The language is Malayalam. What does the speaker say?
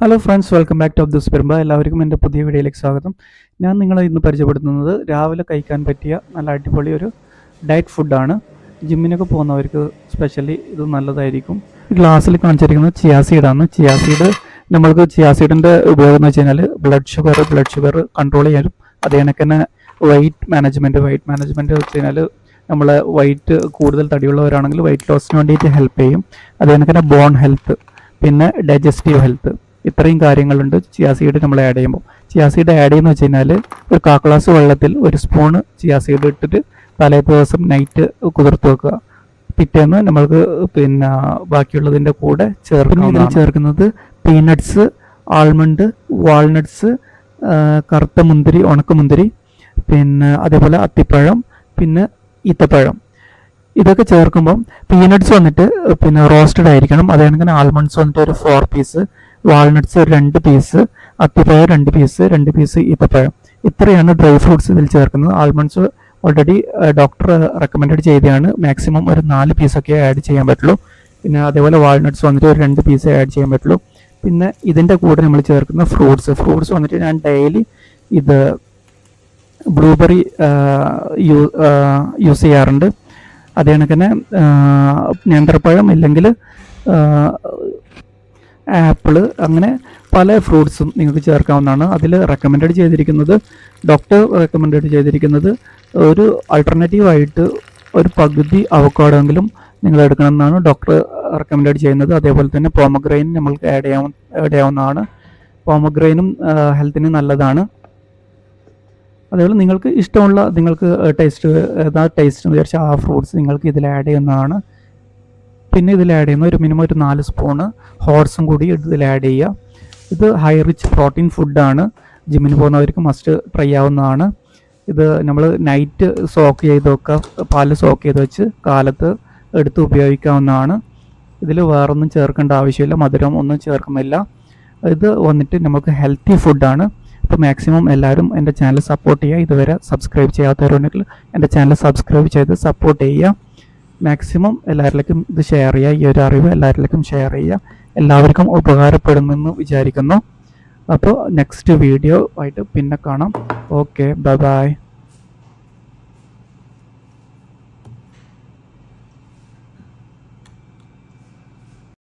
Hello friends, welcome back to Abdus Perumba. എല്ലാവർക്കും എൻ്റെ പുതിയ വീഡിയോയിലേക്ക് സ്വാഗതം. ഞാൻ നിങ്ങളെ ഇന്ന് പരിചയപ്പെടുത്തുന്നത് രാവിലെ കഴിക്കാൻ പറ്റിയ നല്ല അടിപൊളി ഒരു ഡയറ്റ് ഫുഡാണ്. ജിമ്മിനൊക്കെ പോകുന്നവർക്ക് സ്പെഷ്യലി ഇത് നല്ലതായിരിക്കും. ഗ്ലാസ്സിൽ കാണിച്ചിരിക്കുന്നത് ചിയാ സീഡാണ്. നമ്മൾക്ക് ചിയാ സീഡിൻ്റെ ഉപയോഗം എന്ന് വെച്ച് കഴിഞ്ഞാൽ ബ്ലഡ് ഷുഗർ കൺട്രോൾ ചെയ്യാനും അതേ കണക്ക് തന്നെ വെയിറ്റ് മാനേജ്മെൻറ്റ് വെച്ച് കഴിഞ്ഞാൽ നമ്മളെ വെയിറ്റ് കൂടുതൽ തടിയുള്ളവരാണെങ്കിൽ വെയിറ്റ് ലോസിന് വേണ്ടിയിട്ട് ഹെൽപ്പ് ചെയ്യും. അതേ കണക്ക് തന്നെ ബോൺ ഹെൽത്ത്, പിന്നെ ഡൈജസ്റ്റീവ് ഹെൽത്ത്, ഇത്രയും കാര്യങ്ങളുണ്ട് ചിയാ സീഡ് നമ്മൾ ആഡ് ചെയ്യുമ്പോൾ. ചിയാ സീഡ് ആഡ് ചെയ്യുന്ന വെച്ച് കഴിഞ്ഞാൽ ഒരു ഗ്ലാസ് വെള്ളത്തിൽ ഒരു സ്പൂണ് ചിയാ സീഡ് ഇട്ടിട്ട് തലേ ദിവസം നൈറ്റ് കുതിർത്ത് വെക്കുക. പിറ്റേന്ന് നമ്മൾക്ക് പിന്നെ ബാക്കിയുള്ളതിൻ്റെ കൂടെ ചേർക്കുന്നത് പീനട്ട്സ്, ആൾമണ്ട്, വാൾനട്ട്സ്, കറുത്ത മുന്തിരി, ഉണക്കമുന്തിരി, പിന്നെ അതേപോലെ അത്തിപ്പഴം, പിന്നെ ഈത്തപ്പഴം. ഇതൊക്കെ ചേർക്കുമ്പം പീനട്ട്സ് വന്നിട്ട് പിന്നെ റോസ്റ്റഡ് ആയിരിക്കണം. അതേപോലെ ആൽമണ്ട്സ് വന്നിട്ട് ഒരു 4 പീസ്, വാൾനട്ട്സ് ഒരു 2 പീസ്, അത്തിപ്പഴം 2 പീസ് ഈത്തപ്പഴം. ഇത്രയാണ് ഡ്രൈ ഫ്രൂട്ട്സ് ഇതിൽ ചേർക്കുന്നത്. ആൽമണ്ട്സ് ഓൾറെഡി ഡോക്ടർ റെക്കമെൻഡ് ചെയ്തതാണ്. മാക്സിമം ഒരു 4 പീസൊക്കെ ആഡ് ചെയ്യാൻ പറ്റുള്ളൂ. പിന്നെ അതേപോലെ വാൾനട്ട്സ് വന്നിട്ട് ഒരു 2 പീസ് ആഡ് ചെയ്യാൻ പറ്റുള്ളൂ. പിന്നെ ഇതിൻ്റെ കൂടെ നമ്മൾ ചേർക്കുന്ന ഫ്രൂട്ട്സ് വന്നിട്ട് ഞാൻ ഡെയിലി ഇത് ബ്ലൂബെറി യൂസ് ചെയ്യാറുണ്ട്. അതേ കണക്ക് തന്നെ നേന്ത്രപ്പഴം ഇല്ലെങ്കിൽ ആപ്പിള്, അങ്ങനെ പല ഫ്രൂട്ട്സും നിങ്ങൾക്ക് ചേർക്കാവുന്നതാണ്. അതിൽ ഡോക്ടർ റെക്കമെൻഡ് ചെയ്തിരിക്കുന്നത് ഒരു ആൾട്ടർനേറ്റീവായിട്ട് ഒരു പകുതി അവക്കാഡോയെങ്കിലും നിങ്ങൾ എടുക്കണമെന്നാണ് ഡോക്ടർ റെക്കമെൻഡ് ചെയ്യുന്നത്. അതേപോലെ തന്നെ പോമഗ്രൈൻ നമ്മൾക്ക് ആഡ് ചെയ്യാവുന്നതാണ്. പോമഗ്രൈനും ഹെൽത്തിന് നല്ലതാണ്. അതേപോലെ നിങ്ങൾക്ക് ഇഷ്ടമുള്ള ടേസ്റ്റ് എന്ന് വിചാരിച്ചാൽ ആ ഫ്രൂട്ട്സ് നിങ്ങൾക്ക് ഇതിൽ ആഡ് ചെയ്യുന്നതാണ്. പിന്നെ ഇതിൽ ആഡ് ചെയ്യുന്ന ഒരു മിനിമം ഒരു 4 സ്പൂണ് ഹോർസും കൂടി ഇതിൽ ആഡ് ചെയ്യുക. ഇത് ഹൈ റിച്ച് പ്രോട്ടീൻ ഫുഡാണ്. ജിമ്മിന് പോകുന്നവർക്ക് മസ്റ്റ് ട്രൈ ആവുന്നതാണ്. ഇത് നമ്മൾ നൈറ്റ് സോക്ക് ചെയ്ത് വെക്കുക, പാല് സോക്ക് ചെയ്ത് വെച്ച് കാലത്ത് എടുത്ത് ഉപയോഗിക്കാവുന്നതാണ്. ഇതിൽ വേറൊന്നും ചേർക്കേണ്ട ആവശ്യമില്ല, മധുരം ഒന്നും ചേർക്കുന്നില്ല. ഇത് വന്നിട്ട് നമുക്ക് ഹെൽത്തി ഫുഡാണ്. അപ്പോൾ മാക്സിമം എല്ലാവരും എൻ്റെ ചാനൽ സപ്പോർട്ട് ചെയ്യുക. ഇതുവരെ സബ്സ്ക്രൈബ് ചെയ്യാത്തവരുണ്ടെങ്കിൽ എൻ്റെ ചാനൽ സബ്സ്ക്രൈബ് ചെയ്ത് സപ്പോർട്ട് ചെയ്യുക. മാക്സിമം എല്ലാവരിലേക്കും ഇത് ഷെയർ ചെയ്യുക. ഈ ഒരു അറിവ് എല്ലാവരിലേക്കും ഷെയർ ചെയ്യുക. എല്ലാവർക്കും ഉപകാരപ്പെടുമെന്ന് വിചാരിക്കുന്നു. അപ്പോൾ നെക്സ്റ്റ് വീഡിയോ ആയിട്ട് പിന്നെ കാണാം. Okay, by.